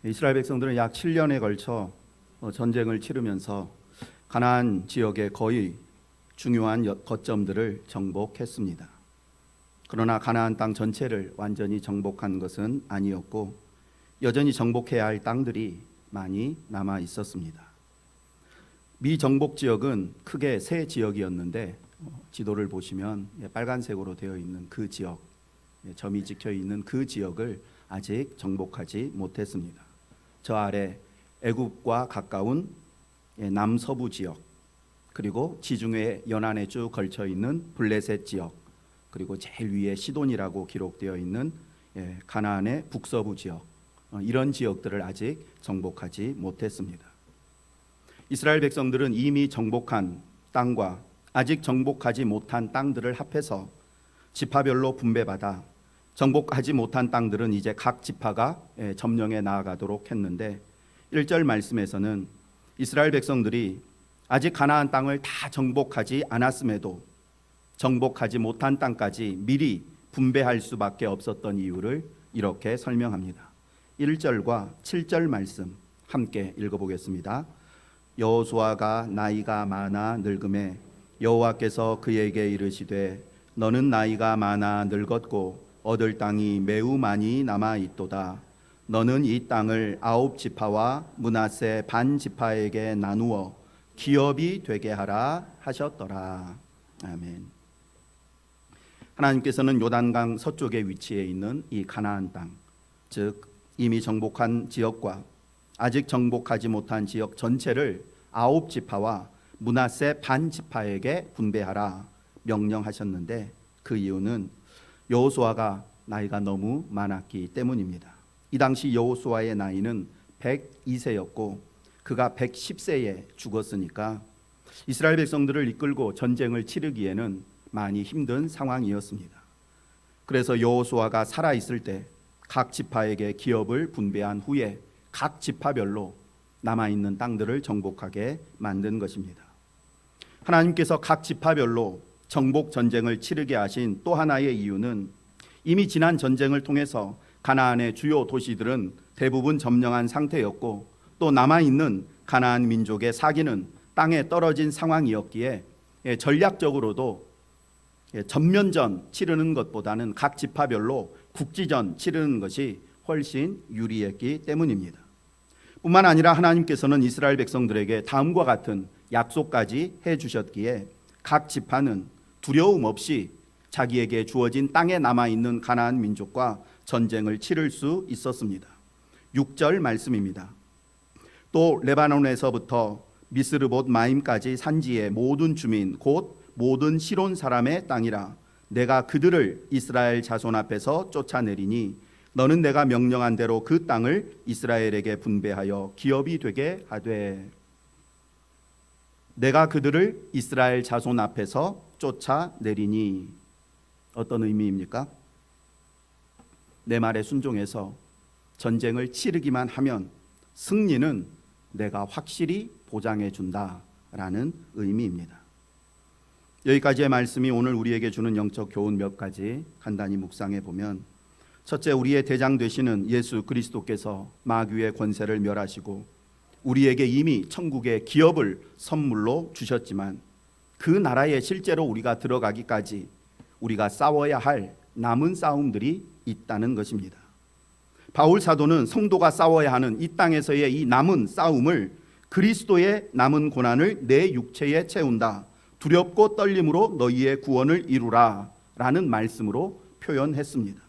이스라엘 백성들은 약 7년에 걸쳐 전쟁을 치르면서 가나안 지역의 거의 중요한 거점들을 정복했습니다. 그러나 가나안 땅 전체를 완전히 정복한 것은 아니었고 여전히 정복해야 할 땅들이 많이 남아 있었습니다. 미정복 지역은 크게 세 지역이었는데 지도를 보시면 빨간색으로 되어 있는 그 지역, 점이 찍혀 있는 그 지역을 아직 정복하지 못했습니다. 저 아래 애굽과 가까운 남서부 지역, 그리고 지중해 연안에 쭉 걸쳐 있는 블레셋 지역, 그리고 제일 위에 시돈이라고 기록되어 있는 가나안의 북서부 지역, 이런 지역들을 아직 정복하지 못했습니다. 이스라엘 백성들은 이미 정복한 땅과 아직 정복하지 못한 땅들을 합해서 지파별로 분배받아 정복하지 못한 땅들은 이제 각 지파가 점령해 나아가도록 했는데 1절 말씀에서는 이스라엘 백성들이 아직 가나안 땅을 다 정복하지 않았음에도 정복하지 못한 땅까지 미리 분배할 수밖에 없었던 이유를 이렇게 설명합니다. 1절과 7절 말씀 함께 읽어보겠습니다. 여호수아가 나이가 많아 늙음에 여호와께서 그에게 이르시되 너는 나이가 많아 늙었고 얻을 땅이 매우 많이 남아 있도다. 너는 이 땅을 9지파와 므낫세 반 지파에게 나누어 기업이 되게 하라 하셨더라. 아멘. 하나님께서는 요단강 서쪽에 위치해 있는 이 가나안 땅, 즉 이미 정복한 지역과 아직 정복하지 못한 지역 전체를 9지파와 므낫세 반 지파에게 분배하라 명령하셨는데 그 이유는 여호수아가 나이가 너무 많았기 때문입니다. 이 당시 여호수아의 나이는 102세였고 그가 110세에 죽었으니까 이스라엘 백성들을 이끌고 전쟁을 치르기에는 많이 힘든 상황이었습니다. 그래서 여호수아가 살아있을 때 각 지파에게 기업을 분배한 후에 각 지파별로 남아있는 땅들을 정복하게 만든 것입니다. 하나님께서 각 지파별로 정복 전쟁을 치르게 하신 또 하나의 이유는 이미 지난 전쟁을 통해서 가나안의 주요 도시들은 대부분 점령한 상태였고 또 남아있는 가나안 민족의 사기는 땅에 떨어진 상황이었기에 전략적으로도 전면전 치르는 것보다는 각 지파별로 국지전 치르는 것이 훨씬 유리했기 때문입니다. 뿐만 아니라 하나님께서는 이스라엘 백성들에게 다음과 같은 약속까지 해주셨기에 각 지파는 두려움 없이 자기에게 주어진 땅에 남아있는 가나안 민족과 전쟁을 치를 수 있었습니다. 6절 말씀입니다. 또 레바논에서부터 미스르봇 마임까지 산지의 모든 주민 곧 모든 시론 사람의 땅이라 내가 그들을 이스라엘 자손 앞에서 쫓아내리니 너는 내가 명령한 대로 그 땅을 이스라엘에게 분배하여 기업이 되게 하되. 내가 그들을 이스라엘 자손 앞에서 쫓아내리니 어떤 의미입니까? 내 말에 순종해서 전쟁을 치르기만 하면 승리는 내가 확실히 보장해 준다라는 의미입니다. 여기까지의 말씀이 오늘 우리에게 주는 영적 교훈 몇 가지 간단히 묵상해 보면, 첫째, 우리의 대장 되시는 예수 그리스도께서 마귀의 권세를 멸하시고 우리에게 이미 천국의 기업을 선물로 주셨지만 그 나라에 실제로 우리가 들어가기까지 우리가 싸워야 할 남은 싸움들이 있다는 것입니다. 바울 사도는 성도가 싸워야 하는 이 땅에서의 이 남은 싸움을 그리스도의 남은 고난을 내 육체에 채운다. 두렵고 떨림으로 너희의 구원을 이루라 라는 말씀으로 표현했습니다.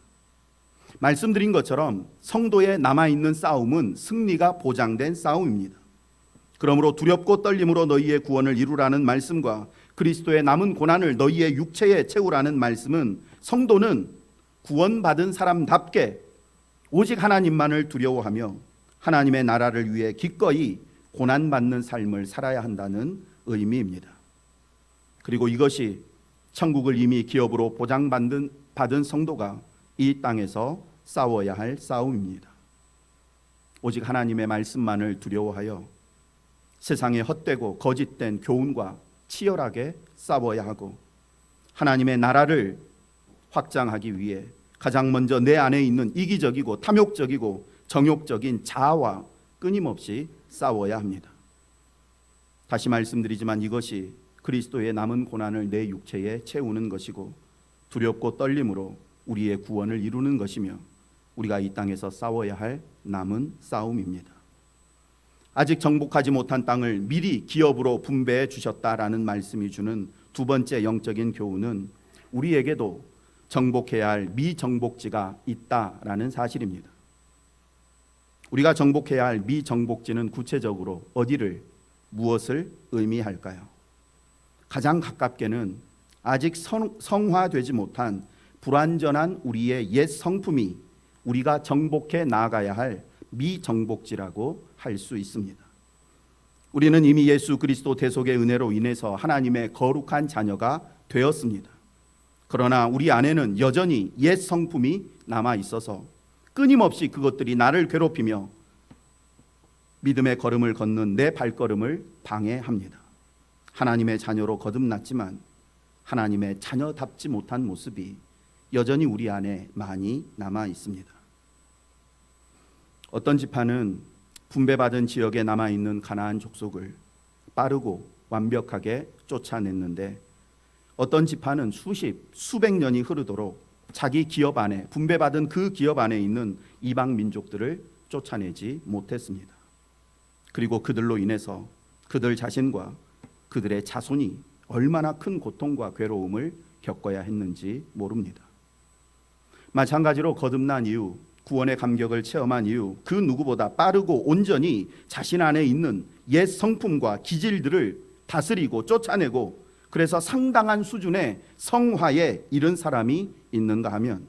말씀드린 것처럼 성도의 남아있는 싸움은 승리가 보장된 싸움입니다. 그러므로 두렵고 떨림으로 너희의 구원을 이루라는 말씀과 그리스도의 남은 고난을 너희의 육체에 채우라는 말씀은 성도는 구원받은 사람답게 오직 하나님만을 두려워하며 하나님의 나라를 위해 기꺼이 고난받는 삶을 살아야 한다는 의미입니다. 그리고 이것이 천국을 이미 기업으로 보장받은 성도가 이 땅에서 싸워야 할 싸움입니다. 오직 하나님의 말씀만을 두려워하여 세상의 헛되고 거짓된 교훈과 치열하게 싸워야 하고 하나님의 나라를 확장하기 위해 가장 먼저 내 안에 있는 이기적이고 탐욕적이고 정욕적인 자아와 끊임없이 싸워야 합니다. 다시 말씀드리지만 이것이 그리스도의 남은 고난을 내 육체에 채우는 것이고 두렵고 떨림으로 우리의 구원을 이루는 것이며 우리가 이 땅에서 싸워야 할 남은 싸움입니다. 아직 정복하지 못한 땅을 미리 기업으로 분배해 주셨다라는 말씀이 주는 두 번째 영적인 교훈은 우리에게도 정복해야 할 미정복지가 있다라는 사실입니다. 우리가 정복해야 할 미정복지는 구체적으로 어디를, 무엇을 의미할까요? 가장 가깝게는 아직 성화되지 못한 불완전한 우리의 옛 성품이 우리가 정복해 나아가야 할 미정복지라고 할 수 있습니다. 우리는 이미 예수 그리스도 대속의 은혜로 인해서 하나님의 거룩한 자녀가 되었습니다. 그러나 우리 안에는 여전히 옛 성품이 남아 있어서 끊임없이 그것들이 나를 괴롭히며 믿음의 걸음을 걷는 내 발걸음을 방해합니다. 하나님의 자녀로 거듭났지만 하나님의 자녀답지 못한 모습이 여전히 우리 안에 많이 남아 있습니다. 어떤 지파는 분배받은 지역에 남아있는 가나안 족속을 빠르고 완벽하게 쫓아냈는데 어떤 지파는 수백 년이 흐르도록 자기 기업 안에, 분배받은 그 기업 안에 있는 이방 민족들을 쫓아내지 못했습니다. 그리고 그들로 인해서 그들 자신과 그들의 자손이 얼마나 큰 고통과 괴로움을 겪어야 했는지 모릅니다. 마찬가지로 거듭난 이후, 구원의 감격을 체험한 이후 그 누구보다 빠르고 온전히 자신 안에 있는 옛 성품과 기질들을 다스리고 쫓아내고 그래서 상당한 수준의 성화에 이른 사람이 있는가 하면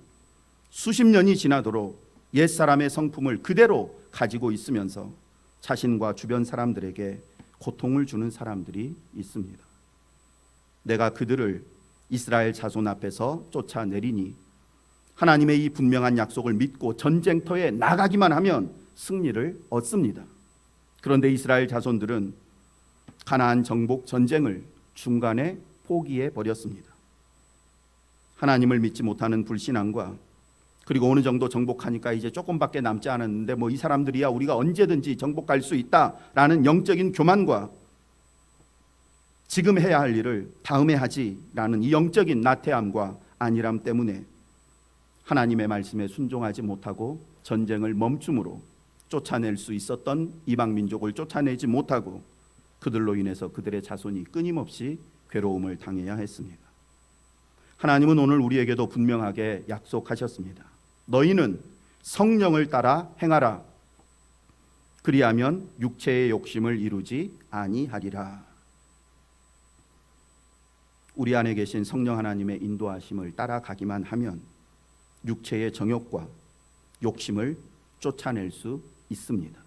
수십 년이 지나도록 옛 사람의 성품을 그대로 가지고 있으면서 자신과 주변 사람들에게 고통을 주는 사람들이 있습니다. 내가 그들을 이스라엘 자손 앞에서 쫓아내리니 하나님의 이 분명한 약속을 믿고 전쟁터에 나가기만 하면 승리를 얻습니다. 그런데 이스라엘 자손들은 가나안 정복 전쟁을 중간에 포기해 버렸습니다. 하나님을 믿지 못하는 불신앙과 그리고 어느 정도 정복하니까 이제 조금밖에 남지 않았는데 뭐 이 사람들이야 우리가 언제든지 정복할 수 있다라는 영적인 교만과 지금 해야 할 일을 다음에 하지라는 이 영적인 나태함과 안일함 때문에 하나님의 말씀에 순종하지 못하고 전쟁을 멈춤으로 쫓아낼 수 있었던 이방 민족을 쫓아내지 못하고 그들로 인해서 그들의 자손이 끊임없이 괴로움을 당해야 했습니다. 하나님은 오늘 우리에게도 분명하게 약속하셨습니다. 너희는 성령을 따라 행하라. 그리하면 육체의 욕심을 이루지 아니하리라. 우리 안에 계신 성령 하나님의 인도하심을 따라가기만 하면 육체의 정욕과 욕심을 쫓아낼 수 있습니다.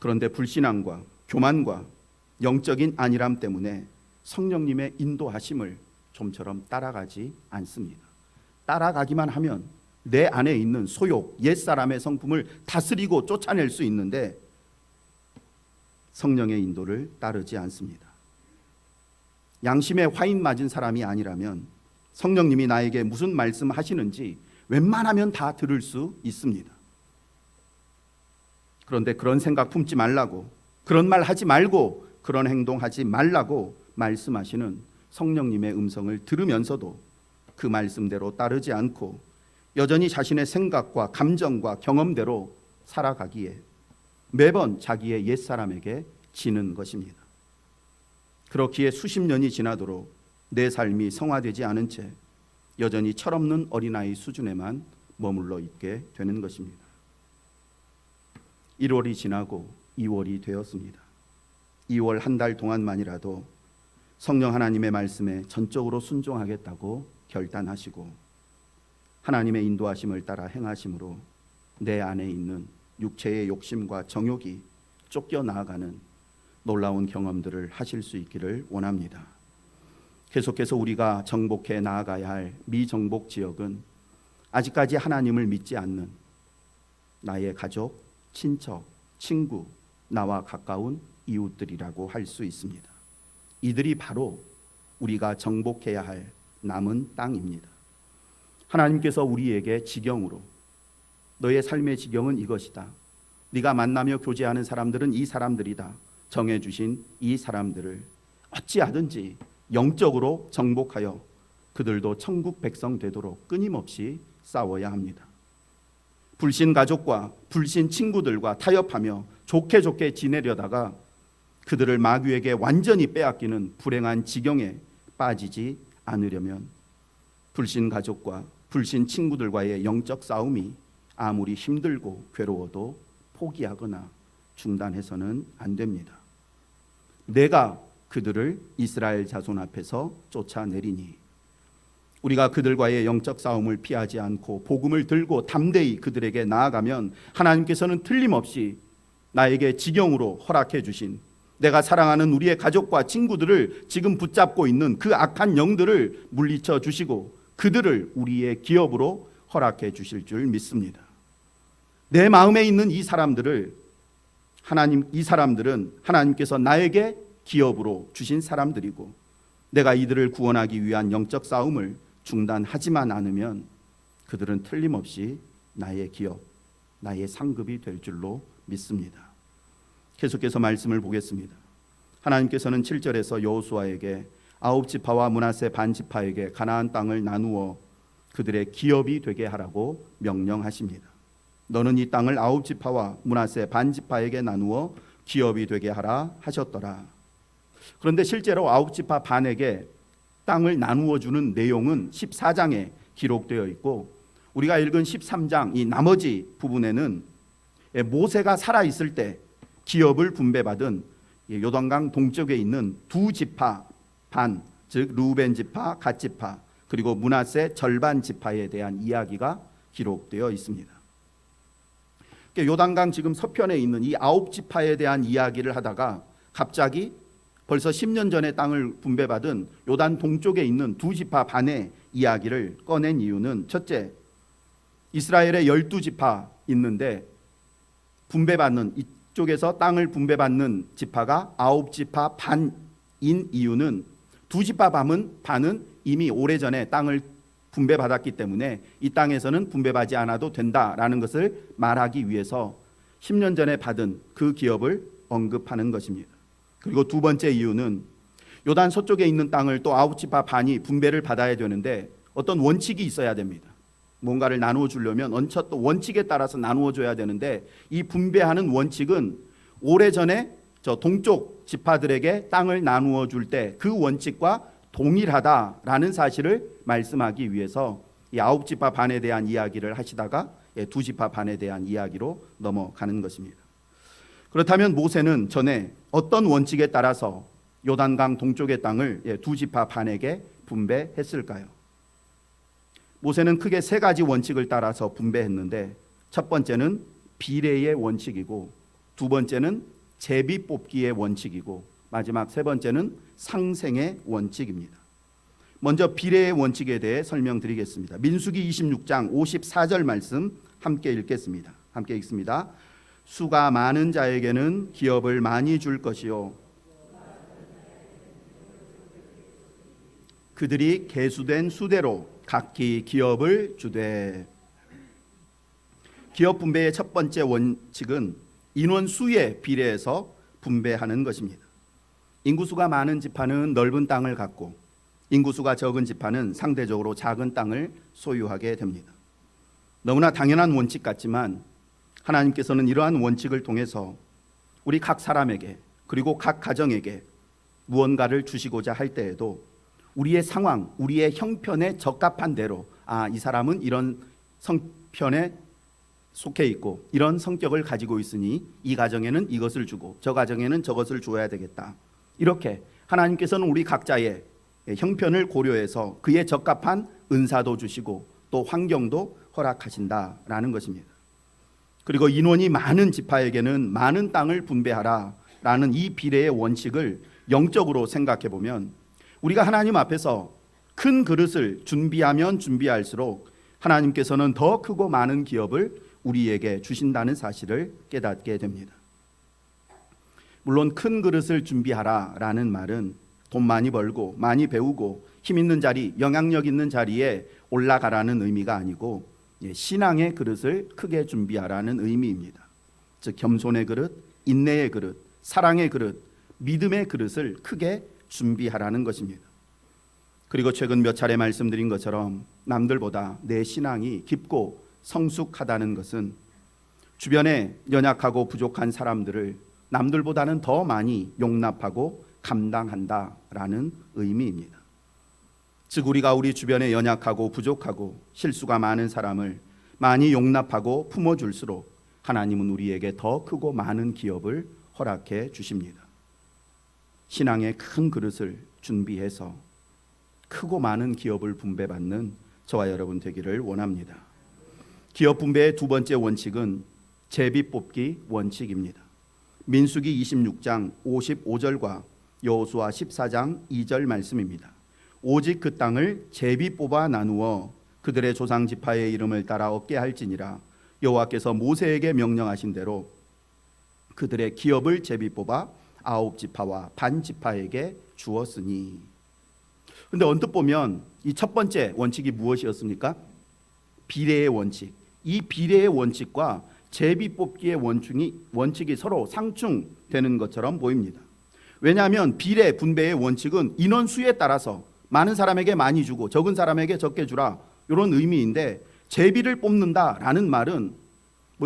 그런데 불신앙과 교만과 영적인 안일함 때문에 성령님의 인도하심을 좀처럼 따라가지 않습니다. 따라가기만 하면 내 안에 있는 소욕, 옛사람의 성품을 다스리고 쫓아낼 수 있는데 성령의 인도를 따르지 않습니다. 양심에 화인 맞은 사람이 아니라면 성령님이 나에게 무슨 말씀하시는지 웬만하면 다 들을 수 있습니다. 그런데 그런 생각 품지 말라고, 그런 말 하지 말고, 그런 행동하지 말라고 말씀하시는 성령님의 음성을 들으면서도 그 말씀대로 따르지 않고 여전히 자신의 생각과 감정과 경험대로 살아가기에 매번 자기의 옛사람에게 지는 것입니다. 그렇기에 수십 년이 지나도록 내 삶이 성화되지 않은 채 여전히 철없는 어린아이 수준에만 머물러 있게 되는 것입니다. 1월이 지나고 2월이 되었습니다. 2월 한 달 동안만이라도 성령 하나님의 말씀에 전적으로 순종하겠다고 결단하시고 하나님의 인도하심을 따라 행하심으로 내 안에 있는 육체의 욕심과 정욕이 쫓겨나가는 놀라운 경험들을 하실 수 있기를 원합니다. 계속해서 우리가 정복해 나아가야 할 미정복 지역은 아직까지 하나님을 믿지 않는 나의 가족, 친척, 친구, 나와 가까운 이웃들이라고 할 수 있습니다. 이들이 바로 우리가 정복해야 할 남은 땅입니다. 하나님께서 우리에게 지경으로 너의 삶의 지경은 이것이다. 네가 만나며 교제하는 사람들은 이 사람들이다. 정해주신 이 사람들을 어찌하든지 영적으로 정복하여 그들도 천국 백성 되도록 끊임없이 싸워야 합니다. 불신 가족과 불신 친구들과 타협하며 좋게 지내려다가 그들을 마귀에게 완전히 빼앗기는 불행한 지경에 빠지지 않으려면 불신 가족과 불신 친구들과의 영적 싸움이 아무리 힘들고 괴로워도 포기하거나 중단해서는 안 됩니다. 내가 그들을 이스라엘 자손 앞에서 쫓아내리니 우리가 그들과의 영적 싸움을 피하지 않고 복음을 들고 담대히 그들에게 나아가면 하나님께서는 틀림없이 나에게 지경으로 허락해 주신 내가 사랑하는 우리의 가족과 친구들을 지금 붙잡고 있는 그 악한 영들을 물리쳐 주시고 그들을 우리의 기업으로 허락해 주실 줄 믿습니다. 내 마음에 있는 이 사람들은 하나님께서 나에게 기업으로 주신 사람들이고 내가 이들을 구원하기 위한 영적 싸움을 중단하지만 않으면 그들은 틀림없이 나의 기업, 나의 상급이 될 줄로 믿습니다. 계속해서 말씀을 보겠습니다. 하나님께서는 7절에서 여호수아에게 9지파와 므낫세 반지파에게 가나안 땅을 나누어 그들의 기업이 되게 하라고 명령하십니다. 너는 이 땅을 9지파와 므낫세 반지파에게 나누어 기업이 되게 하라 하셨더라. 그런데 실제로 9지파 반에게 땅을 나누어 주는 내용은 14장에 기록되어 있고 우리가 읽은 13장 이 나머지 부분에는 모세가 살아 있을 때 기업을 분배받은 요단강 동쪽에 있는 두 지파 반, 즉 루벤 지파, 갓 지파 그리고 므낫세 절반 지파에 대한 이야기가 기록되어 있습니다. 요단강 지금 서편에 있는 이 9지파에 대한 이야기를 하다가 갑자기 벌써 10년 전에 땅을 분배받은 요단 동쪽에 있는 두 지파 반의 이야기를 꺼낸 이유는 첫째, 이스라엘에 12지파 있는데 분배받는 이쪽에서 땅을 분배받는 지파가 9지파 반인 이유는 두 지파 반은 이미 오래전에 땅을 분배받았기 때문에 이 땅에서는 분배받지 않아도 된다라는 것을 말하기 위해서 10년 전에 받은 그 기업을 언급하는 것입니다. 그리고 두 번째 이유는 요단 서쪽에 있는 땅을 또 9지파 반이 분배를 받아야 되는데 어떤 원칙이 있어야 됩니다. 뭔가를 나누어 주려면 또 원칙에 따라서 나누어 줘야 되는데 이 분배하는 원칙은 오래전에 저 동쪽 지파들에게 땅을 나누어 줄 때 그 원칙과 동일하다라는 사실을 말씀하기 위해서 이 9지파 반에 대한 이야기를 하시다가 두 지파 반에 대한 이야기로 넘어가는 것입니다. 그렇다면 모세는 전에 어떤 원칙에 따라서 요단강 동쪽의 땅을 두 지파 반에게 분배했을까요? 모세는 크게 세 가지 원칙을 따라서 분배했는데 첫 번째는 비례의 원칙이고 두 번째는 제비 뽑기의 원칙이고 마지막 세 번째는 상생의 원칙입니다. 먼저 비례의 원칙에 대해 설명드리겠습니다. 민수기 26장 54절 말씀 함께 읽겠습니다. 함께 읽습니다. 수가 많은 자에게는 기업을 많이 줄 것이요 그들이 계수된 수대로 각기 기업을 주되. 기업 분배의 첫 번째 원칙은 인원수에 비례해서 분배하는 것입니다. 인구수가 많은 지파는 넓은 땅을 갖고 인구수가 적은 지파는 상대적으로 작은 땅을 소유하게 됩니다. 너무나 당연한 원칙 같지만 하나님께서는 이러한 원칙을 통해서 우리 각 사람에게 그리고 각 가정에게 무언가를 주시고자 할 때에도 우리의 상황, 우리의 형편에 적합한 대로 이 사람은 이런 성편에 속해 있고 이런 성격을 가지고 있으니 이 가정에는 이것을 주고 저 가정에는 저것을 줘야 되겠다. 이렇게 하나님께서는 우리 각자의 형편을 고려해서 그에 적합한 은사도 주시고 또 환경도 허락하신다라는 것입니다. 그리고 인원이 많은 지파에게는 많은 땅을 분배하라라는 이 비례의 원칙을 영적으로 생각해 보면 우리가 하나님 앞에서 큰 그릇을 준비하면 준비할수록 하나님께서는 더 크고 많은 기업을 우리에게 주신다는 사실을 깨닫게 됩니다. 물론 큰 그릇을 준비하라라는 말은 돈 많이 벌고 많이 배우고 힘 있는 자리, 영향력 있는 자리에 올라가라는 의미가 아니고 신앙의 그릇을 크게 준비하라는 의미입니다. 즉 겸손의 그릇, 인내의 그릇, 사랑의 그릇, 믿음의 그릇을 크게 준비하라는 것입니다. 그리고 최근 몇 차례 말씀드린 것처럼 남들보다 내 신앙이 깊고 성숙하다는 것은 주변에 연약하고 부족한 사람들을 남들보다는 더 많이 용납하고 감당한다라는 의미입니다. 즉 우리가 우리 주변에 연약하고 부족하고 실수가 많은 사람을 많이 용납하고 품어줄수록 하나님은 우리에게 더 크고 많은 기업을 허락해 주십니다. 신앙의 큰 그릇을 준비해서 크고 많은 기업을 분배받는 저와 여러분 되기를 원합니다. 기업 분배의 두 번째 원칙은 제비 뽑기 원칙입니다. 민수기 26장 55절과 여호수아 14장 2절 말씀입니다. 오직 그 땅을 제비 뽑아 나누어 그들의 조상 지파의 이름을 따라 얻게 할지니라. 여호와께서 모세에게 명령하신 대로 그들의 기업을 제비 뽑아 9지파와 반 지파에게 주었으니. 그런데 언뜻 보면 이 첫 번째 원칙이 무엇이었습니까? 비례의 원칙. 이 비례의 원칙과 제비 뽑기의 원칙이 서로 상충되는 것처럼 보입니다. 왜냐하면 비례 분배의 원칙은 인원수에 따라서 많은 사람에게 많이 주고 적은 사람에게 적게 주라, 이런 의미인데, 제비를 뽑는다라는 말은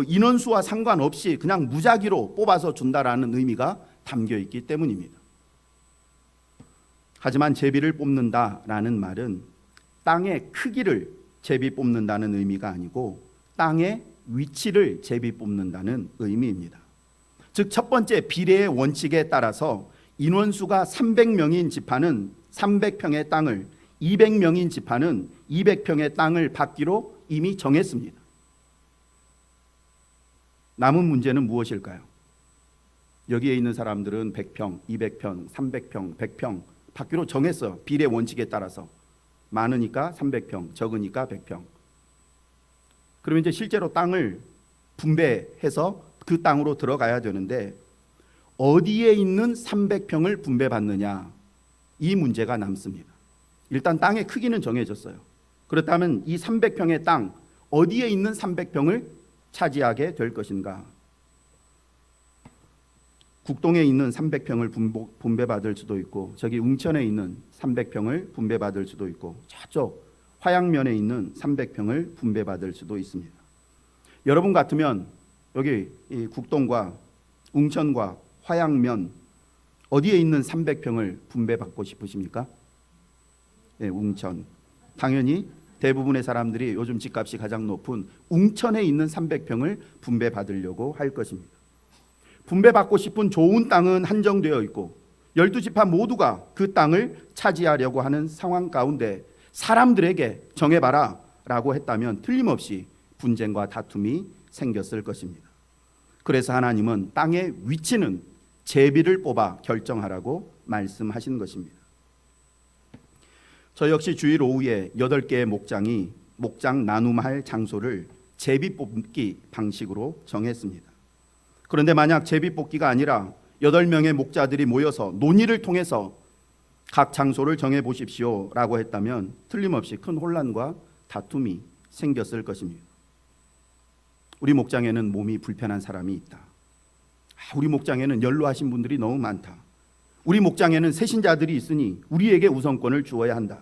인원수와 상관없이 그냥 무작위로 뽑아서 준다라는 의미가 담겨 있기 때문입니다. 하지만 제비를 뽑는다라는 말은 땅의 크기를 제비 뽑는다는 의미가 아니고 땅의 위치를 제비 뽑는다는 의미입니다. 즉 첫 번째 비례의 원칙에 따라서 인원수가 300명인 지파는 300평의 땅을, 200명인 지파는 200평의 땅을 받기로 이미 정했습니다. 남은 문제는 무엇일까요? 여기에 있는 사람들은 100평, 200평, 300평, 100평 받기로 정했어요. 비례 원칙에 따라서. 많으니까 300평, 적으니까 100평. 그러면 이제 실제로 땅을 분배해서 그 땅으로 들어가야 되는데 어디에 있는 300평을 분배받느냐, 이 문제가 남습니다. 일단 땅의 크기는 정해졌어요. 그렇다면 이 300평의 땅 어디에 있는 300평을 차지하게 될 것인가? 국동에 있는 300평을 분배받을 수도 있고, 저기 웅천에 있는 300평을 분배받을 수도 있고, 저쪽 화양면에 있는 300평을 분배받을 수도 있습니다. 여러분 같으면 여기 이 국동과 웅천과 화양면 어디에 있는 300평을 분배받고 싶으십니까? 네, 웅천. 당연히 대부분의 사람들이 요즘 집값이 가장 높은 웅천에 있는 300평을 분배받으려고 할 것입니다. 분배받고 싶은 좋은 땅은 한정되어 있고 12지파 모두가 그 땅을 차지하려고 하는 상황 가운데 사람들에게 정해봐라 라고 했다면 틀림없이 분쟁과 다툼이 생겼을 것입니다. 그래서 하나님은 땅의 위치는 제비를 뽑아 결정하라고 말씀하신 것입니다. 저 역시 주일 오후에 8개의 목장이 목장 나눔할 장소를 제비 뽑기 방식으로 정했습니다. 그런데 만약 제비 뽑기가 아니라 8명의 목자들이 모여서 논의를 통해서 각 장소를 정해 보십시오 라고 했다면 틀림없이 큰 혼란과 다툼이 생겼을 것입니다. 우리 목장에는 몸이 불편한 사람이 있다. 우리 목장에는 연로하신 분들이 너무 많다. 우리 목장에는 새신자들이 있으니 우리에게 우선권을 주어야 한다.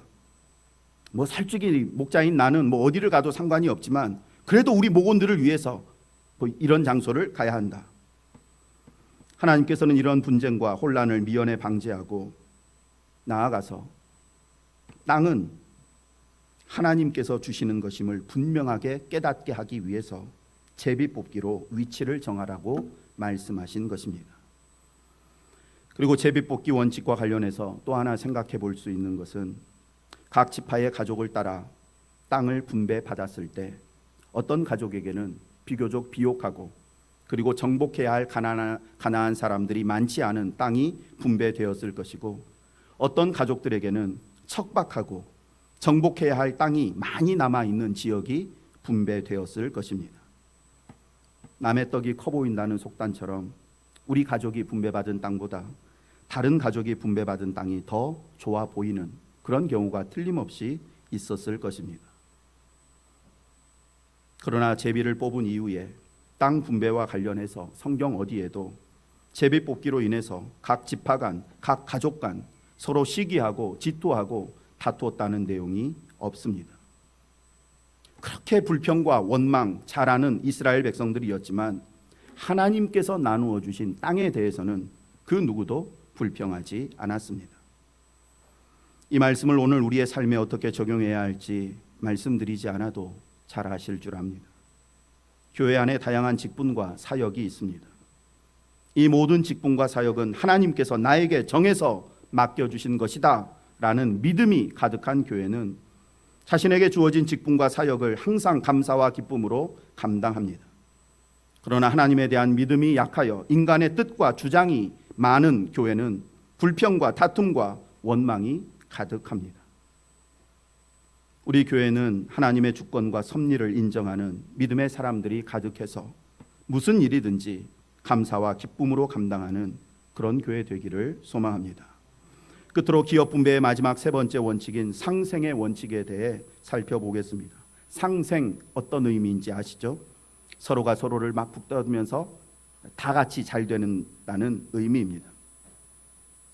솔직히 목자인 나는 어디를 가도 상관이 없지만 그래도 우리 목원들을 위해서 이런 장소를 가야 한다. 하나님께서는 이런 분쟁과 혼란을 미연에 방지하고 나아가서 땅은 하나님께서 주시는 것임을 분명하게 깨닫게 하기 위해서 제비 뽑기로 위치를 정하라고 말씀하신 것입니다. 그리고 제비 뽑기 원칙과 관련해서 또 하나 생각해 볼 수 있는 것은 각 지파의 가족을 따라 땅을 분배받았을 때 어떤 가족에게는 비교적 비옥하고 그리고 정복해야 할 가나안 사람들이 많지 않은 땅이 분배되었을 것이고, 어떤 가족들에게는 척박하고 정복해야 할 땅이 많이 남아있는 지역이 분배되었을 것입니다. 남의 떡이 커 보인다는 속단처럼 우리 가족이 분배받은 땅보다 다른 가족이 분배받은 땅이 더 좋아 보이는 그런 경우가 틀림없이 있었을 것입니다. 그러나 제비를 뽑은 이후에 땅 분배와 관련해서 성경 어디에도 제비 뽑기로 인해서 각 지파 간, 각 가족 간 서로 시기하고 질투하고 다투었다는 내용이 없습니다. 그렇게 불평과 원망 잘하는 이스라엘 백성들이었지만 하나님께서 나누어 주신 땅에 대해서는 그 누구도 불평하지 않았습니다. 이 말씀을 오늘 우리의 삶에 어떻게 적용해야 할지 말씀드리지 않아도 잘 아실 줄 압니다. 교회 안에 다양한 직분과 사역이 있습니다. 이 모든 직분과 사역은 하나님께서 나에게 정해서 맡겨주신 것이다 라는 믿음이 가득한 교회는 자신에게 주어진 직분과 사역을 항상 감사와 기쁨으로 감당합니다. 그러나 하나님에 대한 믿음이 약하여 인간의 뜻과 주장이 많은 교회는 불평과 다툼과 원망이 가득합니다. 우리 교회는 하나님의 주권과 섭리를 인정하는 믿음의 사람들이 가득해서 무슨 일이든지 감사와 기쁨으로 감당하는 그런 교회 되기를 소망합니다. 끝으로 기업 분배의 마지막 세 번째 원칙인 상생의 원칙에 대해 살펴보겠습니다. 상생 어떤 의미인지 아시죠? 서로가 서로를 막 북돋으면서 다 같이 잘 되는다는 의미입니다.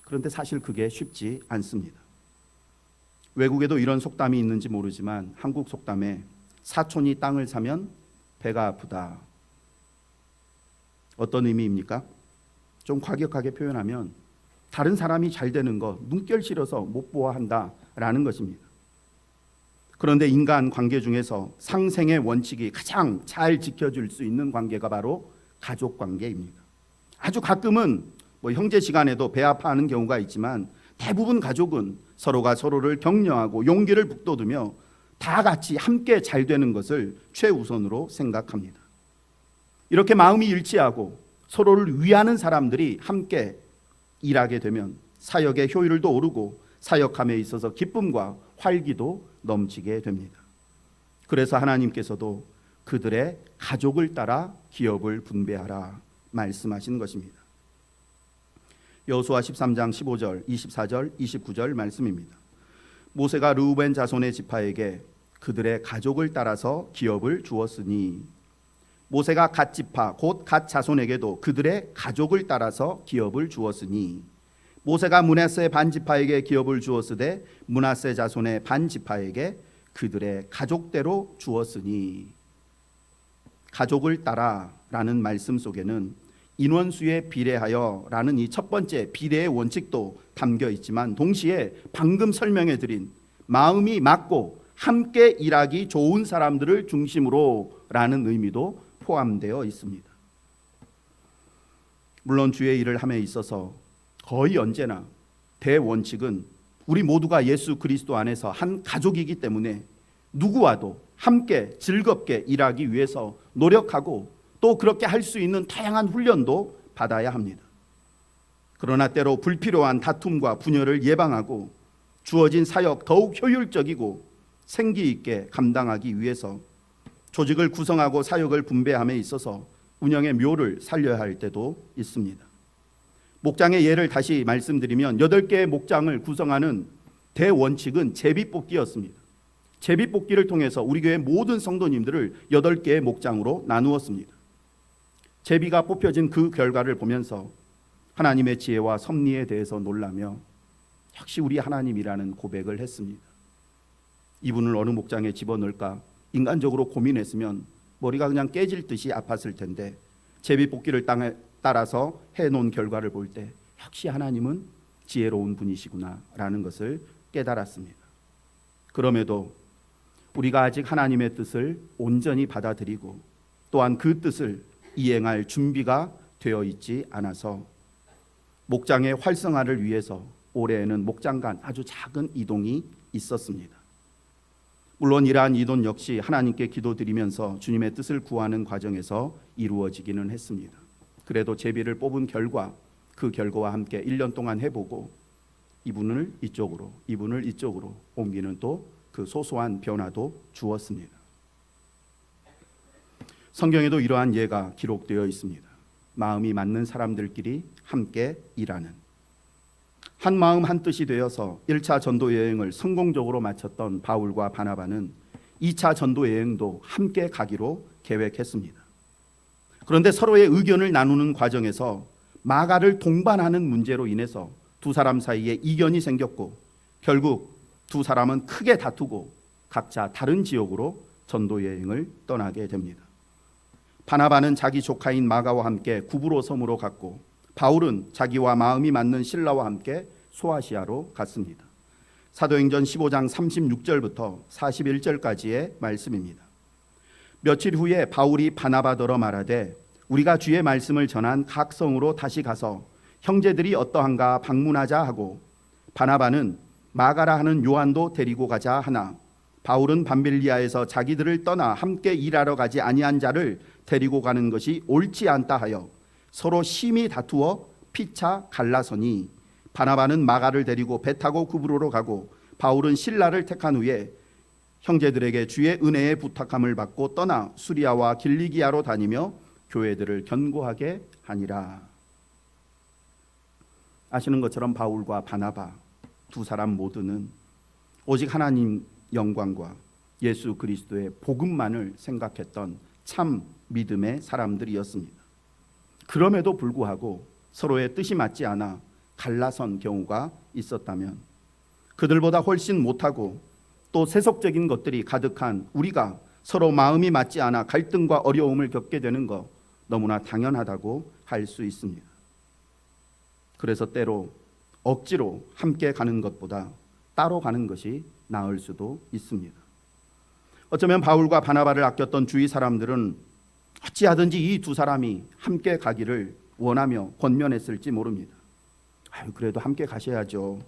그런데 사실 그게 쉽지 않습니다. 외국에도 이런 속담이 있는지 모르지만 한국 속담에 사촌이 땅을 사면 배가 아프다. 어떤 의미입니까? 좀 과격하게 표현하면 다른 사람이 잘 되는 거 눈결 실어서 못 보아한다라는 것입니다. 그런데 인간 관계 중에서 상생의 원칙이 가장 잘 지켜줄 수 있는 관계가 바로 가족 관계입니다. 아주 가끔은 형제 시간에도 배 아파하는 경우가 있지만 대부분 가족은 서로가 서로를 격려하고 용기를 북돋으며 다 같이 함께 잘 되는 것을 최우선으로 생각합니다. 이렇게 마음이 일치하고 서로를 위하는 사람들이 함께 일하게 되면 사역의 효율도 오르고 사역함에 있어서 기쁨과 활기도 넘치게 됩니다. 그래서 하나님께서도 그들의 가족을 따라 기업을 분배하라 말씀하신 것입니다. 여호수아 13장 15절, 24절, 29절 말씀입니다. 모세가 르우벤 자손의 지파에게 그들의 가족을 따라서 기업을 주었으니 모세가 갓 지파 곧 갓 자손에게도 그들의 가족을 따라서 기업을 주었으니 모세가 므낫세 반 지파에게 기업을 주었으되 므낫세 자손의 반 지파에게 그들의 가족대로 주었으니 가족을 따라라는 말씀 속에는 인원수에 비례하여 라는 이 첫 번째 비례의 원칙도 담겨 있지만 동시에 방금 설명해 드린 마음이 맞고 함께 일하기 좋은 사람들을 중심으로 라는 의미도 포함되어 있습니다. 물론 주의 일을 함에 있어서 거의 언제나 대원칙은 우리 모두가 예수 그리스도 안에서 한 가족이기 때문에 누구와도 함께 즐겁게 일하기 위해서 노력하고 또 그렇게 할 수 있는 다양한 훈련도 받아야 합니다. 그러나 때로 불필요한 다툼과 분열을 예방하고 주어진 사역 더욱 효율적이고 생기 있게 감당하기 위해서 조직을 구성하고 사역을 분배함에 있어서 운영의 묘를 살려야 할 때도 있습니다. 목장의 예를 다시 말씀드리면 8개의 목장을 구성하는 대원칙은 제비뽑기였습니다. 제비뽑기를 통해서 우리 교회 모든 성도님들을 8개의 목장으로 나누었습니다. 제비가 뽑혀진 그 결과를 보면서 하나님의 지혜와 섭리에 대해서 놀라며 역시 우리 하나님이라는 고백을 했습니다. 이분을 어느 목장에 집어넣을까 인간적으로 고민했으면 머리가 그냥 깨질 듯이 아팠을 텐데 제비뽑기를 따라서 해놓은 결과를 볼 때 역시 하나님은 지혜로운 분이시구나 라는 것을 깨달았습니다. 그럼에도 우리가 아직 하나님의 뜻을 온전히 받아들이고 또한 그 뜻을 이행할 준비가 되어 있지 않아서 목장의 활성화를 위해서 올해에는 목장 간 아주 작은 이동이 있었습니다. 물론 이러한 이동 역시 하나님께 기도드리면서 주님의 뜻을 구하는 과정에서 이루어지기는 했습니다. 그래도 제비를 뽑은 결과 그 결과와 함께 1년 동안 해보고 이분을 이쪽으로 이분을 이쪽으로 옮기는 또 그 소소한 변화도 주었습니다. 성경에도 이러한 예가 기록되어 있습니다. 마음이 맞는 사람들끼리 함께 일하는 한 마음 한 뜻이 되어서 1차 전도 여행을 성공적으로 마쳤던 바울과 바나바는 2차 전도 여행도 함께 가기로 계획했습니다. 그런데 서로의 의견을 나누는 과정에서 마가를 동반하는 문제로 인해서 두 사람 사이에 이견이 생겼고 결국 두 사람은 크게 다투고 각자 다른 지역으로 전도 여행을 떠나게 됩니다. 바나바는 자기 조카인 마가와 함께 구브로 섬으로 갔고 바울은 자기와 마음이 맞는 실라와 함께 소아시아로 갔습니다. 사도행전 15장 36절부터 41절까지의 말씀입니다. 며칠 후에 바울이 바나바더러 말하되 우리가 주의 말씀을 전한 각 성으로 다시 가서 형제들이 어떠한가 방문하자 하고 바나바는 마가라 하는 요한도 데리고 가자 하나 바울은 밤빌리아에서 자기들을 떠나 함께 일하러 가지 아니한 자를 데리고 가는 것이 옳지 않다 하여 서로 심히 다투어 피차 갈라서니 바나바는 마가를 데리고 배 타고 구브로로 가고 바울은 실라를 택한 후에 형제들에게 주의 은혜의 부탁함을 받고 떠나 수리아와 길리기아로 다니며 교회들을 견고하게 하니라. 아시는 것처럼 바울과 바나바 두 사람 모두는 오직 하나님 영광과 예수 그리스도의 복음만을 생각했던 참 믿음의 사람들이었습니다. 그럼에도 불구하고 서로의 뜻이 맞지 않아 갈라선 경우가 있었다면 그들보다 훨씬 못하고 또 세속적인 것들이 가득한 우리가 서로 마음이 맞지 않아 갈등과 어려움을 겪게 되는 것 너무나 당연하다고 할 수 있습니다. 그래서 때로 억지로 함께 가는 것보다 따로 가는 것이 나을 수도 있습니다. 어쩌면 바울과 바나바를 아꼈던 주위 사람들은 어찌하든지 이 두 사람이 함께 가기를 원하며 권면했을지 모릅니다. 그래도 함께 가셔야죠.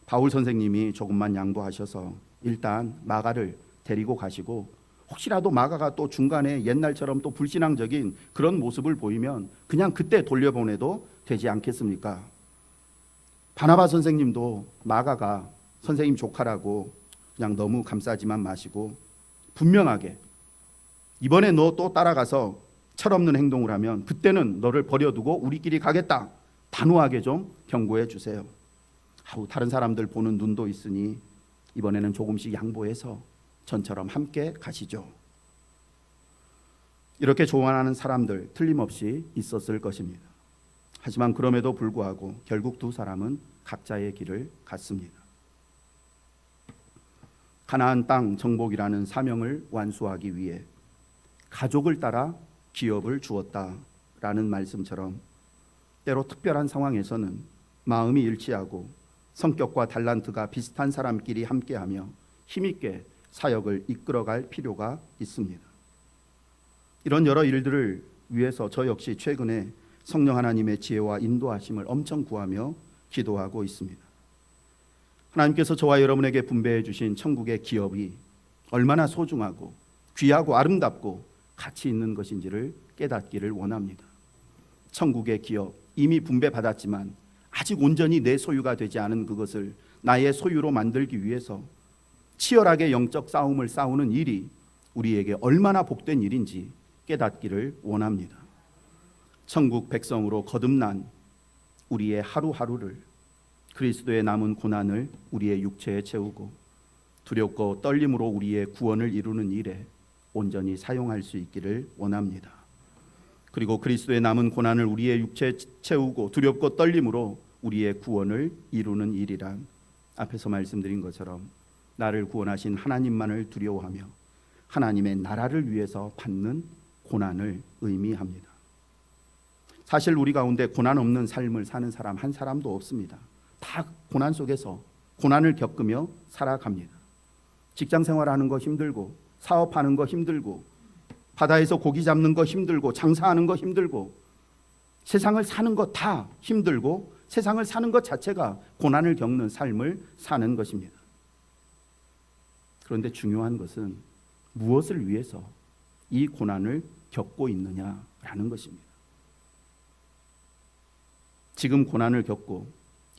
바울 선생님이 조금만 양보하셔서 일단 마가를 데리고 가시고 혹시라도 마가가 또 중간에 옛날처럼 또 불신앙적인 그런 모습을 보이면 그냥 그때 돌려보내도 되지 않겠습니까? 바나바 선생님도 마가가 선생님 조카라고 그냥 너무 감싸지만 마시고 분명하게 이번에 너 또 따라가서 철없는 행동을 하면 그때는 너를 버려두고 우리끼리 가겠다. 단호하게 좀 경고해 주세요. 다른 사람들 보는 눈도 있으니 이번에는 조금씩 양보해서 전처럼 함께 가시죠. 이렇게 조언하는 사람들 틀림없이 있었을 것입니다. 하지만 그럼에도 불구하고 결국 두 사람은 각자의 길을 갔습니다. 가나안 땅 정복이라는 사명을 완수하기 위해 가족을 따라 기업을 주었다라는 말씀처럼 때로 특별한 상황에서는 마음이 일치하고 성격과 달란트가 비슷한 사람끼리 함께하며 힘있게 사역을 이끌어갈 필요가 있습니다. 이런 여러 일들을 위해서 저 역시 최근에 성령 하나님의 지혜와 인도하심을 엄청 구하며 기도하고 있습니다. 하나님께서 저와 여러분에게 분배해 주신 천국의 기업이 얼마나 소중하고 귀하고 아름답고 가치 있는 것인지를 깨닫기를 원합니다. 천국의 기업 이미 분배받았지만 아직 온전히 내 소유가 되지 않은 그것을 나의 소유로 만들기 위해서 치열하게 영적 싸움을 싸우는 일이 우리에게 얼마나 복된 일인지 깨닫기를 원합니다. 천국 백성으로 거듭난 우리의 하루하루를 그리스도의 남은 고난을 우리의 육체에 채우고 두렵고 떨림으로 우리의 구원을 이루는 일에 온전히 사용할 수 있기를 원합니다. 그리고 그리스도의 남은 고난을 우리의 육체에 채우고 두렵고 떨림으로 우리의 구원을 이루는 일이란 앞에서 말씀드린 것처럼 나를 구원하신 하나님만을 두려워하며 하나님의 나라를 위해서 받는 고난을 의미합니다. 사실 우리 가운데 고난 없는 삶을 사는 사람 한 사람도 없습니다. 다 고난 속에서 고난을 겪으며 살아갑니다. 직장 생활하는 거 힘들고 사업하는 거 힘들고 바다에서 고기 잡는 거 힘들고 장사하는 거 힘들고 세상을 사는 거 다 힘들고 세상을 사는 것 자체가 고난을 겪는 삶을 사는 것입니다. 그런데 중요한 것은 무엇을 위해서 이 고난을 겪고 있느냐라는 것입니다. 지금 고난을 겪고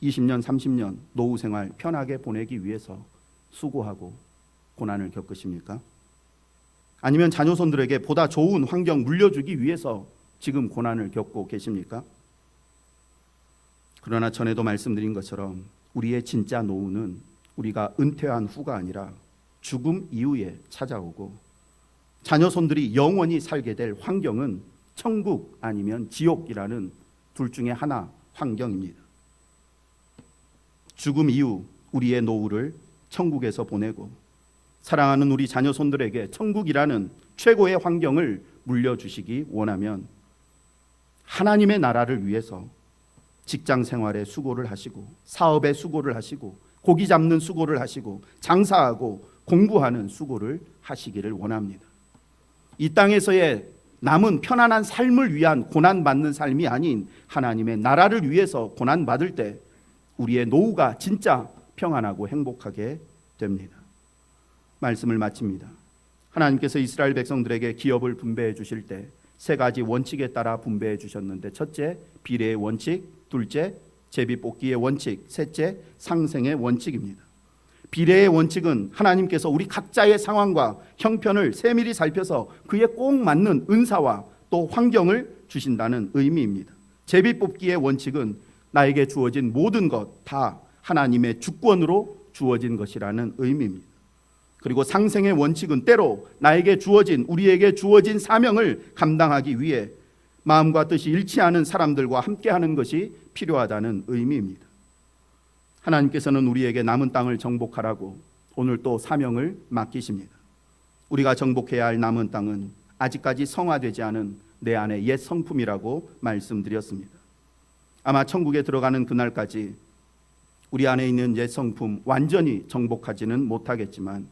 20년, 30년 노후 생활 편하게 보내기 위해서 수고하고 고난을 겪으십니까? 아니면 자녀손들에게 보다 좋은 환경 물려주기 위해서 지금 고난을 겪고 계십니까? 그러나 전에도 말씀드린 것처럼 우리의 진짜 노후는 우리가 은퇴한 후가 아니라 죽음 이후에 찾아오고, 자녀 손들이 영원히 살게 될 환경은 천국 아니면 지옥이라는 둘 중에 하나 환경입니다. 죽음 이후 우리의 노후를 천국에서 보내고, 사랑하는 우리 자녀 손들에게 천국이라는 최고의 환경을 물려주시기 원하면 하나님의 나라를 위해서 직장 생활에 수고를 하시고, 사업에 수고를 하시고, 고기 잡는 수고를 하시고, 장사하고 공부하는 수고를 하시기를 원합니다. 이 땅에서의 남은 편안한 삶을 위한 고난받는 삶이 아닌 하나님의 나라를 위해서 고난받을 때 우리의 노후가 진짜 평안하고 행복하게 됩니다. 말씀을 마칩니다. 하나님께서 이스라엘 백성들에게 기업을 분배해 주실 때 세 가지 원칙에 따라 분배해 주셨는데, 첫째 비례의 원칙, 둘째 제비뽑기의 원칙, 셋째 상생의 원칙입니다. 비례의 원칙은 하나님께서 우리 각자의 상황과 형편을 세밀히 살펴서 그에 꼭 맞는 은사와 또 환경을 주신다는 의미입니다. 제비뽑기의 원칙은 나에게 주어진 모든 것 다 하나님의 주권으로 주어진 것이라는 의미입니다. 그리고 상생의 원칙은 때로 나에게 주어진, 우리에게 주어진 사명을 감당하기 위해 마음과 뜻이 일치하는 사람들과 함께하는 것이 필요하다는 의미입니다. 하나님께서는 우리에게 남은 땅을 정복하라고 오늘 또 사명을 맡기십니다. 우리가 정복해야 할 남은 땅은 아직까지 성화되지 않은 내 안의 옛 성품이라고 말씀드렸습니다. 아마 천국에 들어가는 그날까지 우리 안에 있는 옛 성품 완전히 정복하지는 못하겠지만,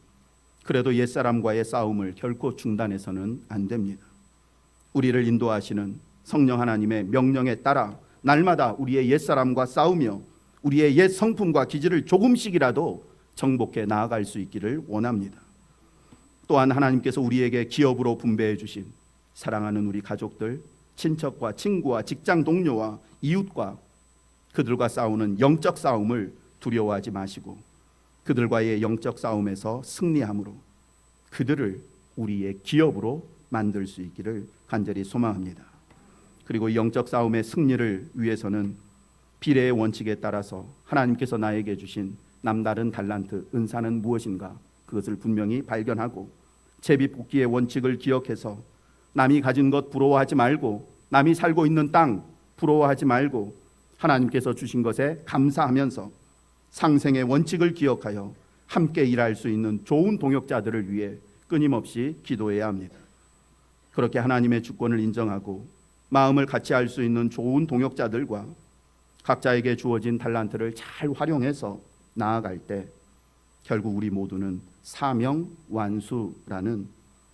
그래도 옛사람과의 싸움을 결코 중단해서는 안 됩니다. 우리를 인도하시는 성령 하나님의 명령에 따라 날마다 우리의 옛사람과 싸우며 우리의 옛 성품과 기질을 조금씩이라도 정복해 나아갈 수 있기를 원합니다. 또한 하나님께서 우리에게 기업으로 분배해 주신 사랑하는 우리 가족들, 친척과 친구와 직장 동료와 이웃과 그들과 싸우는 영적 싸움을 두려워하지 마시고 그들과의 영적 싸움에서 승리함으로 그들을 우리의 기업으로 만들 수 있기를 간절히 소망합니다. 그리고 영적 싸움의 승리를 위해서는 비례의 원칙에 따라서 하나님께서 나에게 주신 남다른 달란트, 은사는 무엇인가, 그것을 분명히 발견하고 제비뽑기의 원칙을 기억해서 남이 가진 것 부러워하지 말고, 남이 살고 있는 땅 부러워하지 말고 하나님께서 주신 것에 감사하면서 상생의 원칙을 기억하여 함께 일할 수 있는 좋은 동역자들을 위해 끊임없이 기도해야 합니다. 그렇게 하나님의 주권을 인정하고 마음을 같이 할 수 있는 좋은 동역자들과 각자에게 주어진 달란트를 잘 활용해서 나아갈 때 결국 우리 모두는 사명 완수라는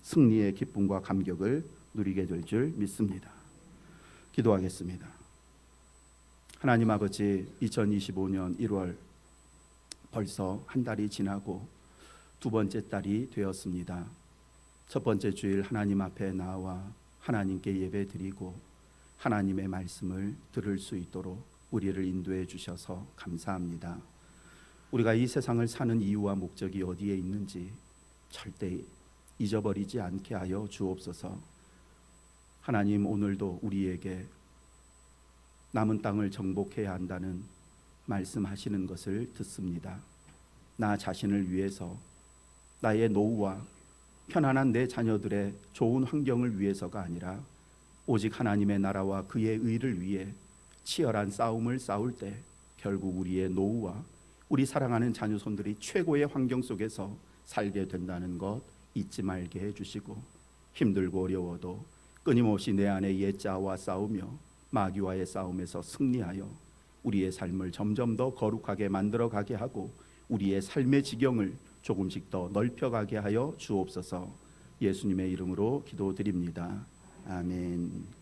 승리의 기쁨과 감격을 누리게 될 줄 믿습니다. 기도하겠습니다. 하나님 아버지, 2025년 1월 벌써 한 달이 지나고 두 번째 달이 되었습니다. 첫 번째 주일 하나님 앞에 나와 하나님께 예배드리고 하나님의 말씀을 들을 수 있도록 우리를 인도해 주셔서 감사합니다. 우리가 이 세상을 사는 이유와 목적이 어디에 있는지 절대 잊어버리지 않게 하여 주옵소서. 하나님, 오늘도 우리에게 남은 땅을 정복해야 한다는 말씀하시는 것을 듣습니다. 나 자신을 위해서, 나의 노후와 편안한 내 자녀들의 좋은 환경을 위해서가 아니라 오직 하나님의 나라와 그의 의를 위해 치열한 싸움을 싸울 때 결국 우리의 노후와 우리 사랑하는 자녀손들이 최고의 환경 속에서 살게 된다는 것 잊지 말게 해주시고, 힘들고 어려워도 끊임없이 내 안에 옛자와 싸우며 마귀와의 싸움에서 승리하여 우리의 삶을 점점 더 거룩하게 만들어가게 하고 우리의 삶의 지경을 조금씩 더 넓혀가게 하여 주옵소서. 예수님의 이름으로 기도드립니다. 아멘.